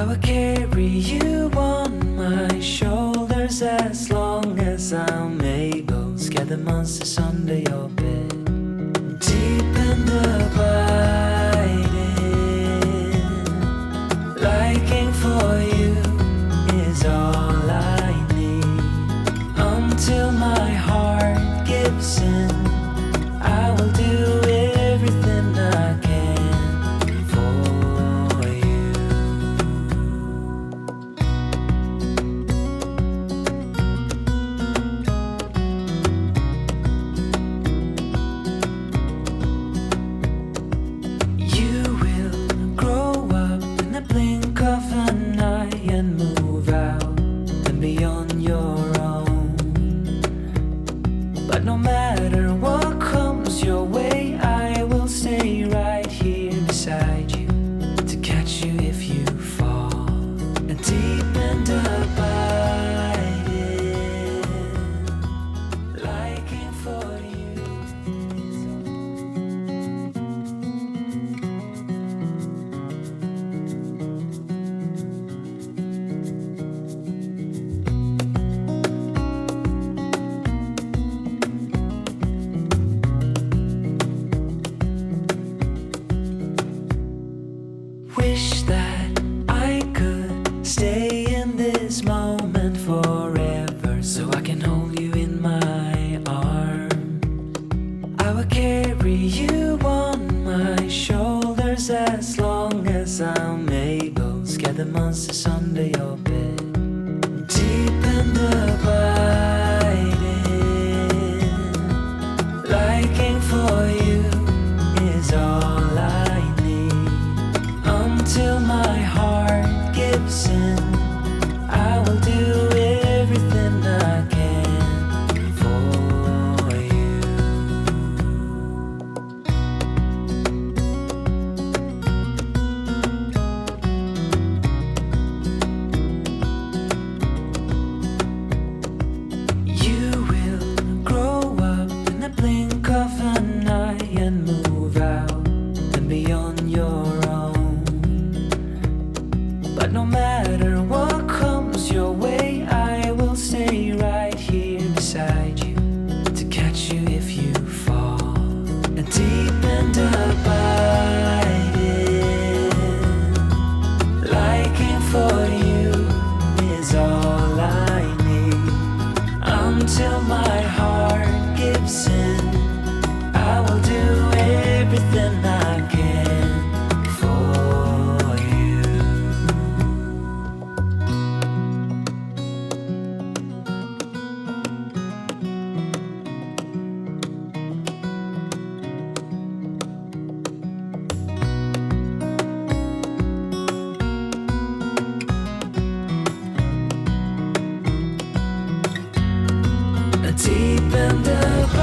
I will carry you on my shoulders as long as I'm able. Scare the monsters under your bed. Deep and abiding, liking for you is all I need. Until my heart gives in, I will do everything I can for you. You will grow up in the blink of an eye and move out and be on your own. But no matter what comes your way, I will stay right here beside you to catch you if you fall. And deep and abiding, liking for you is wish that I could stay in this moment forever, so I can hold you in my arms. I will carry you on my shoulders as long as I'm able. Scare the monsters under your bed. Deep and abiding, liking for you is all I need. Until my heart gives in, I will do everything I can for you. You will grow up in the blink of an eye and move out and be on your own. But no matter what comes your way, I will stay right here beside you to catch you if you fall. And deep and abiding, liking for you is all I need. Until my heart gives in, I will do everything I can for you. Deep and abiding,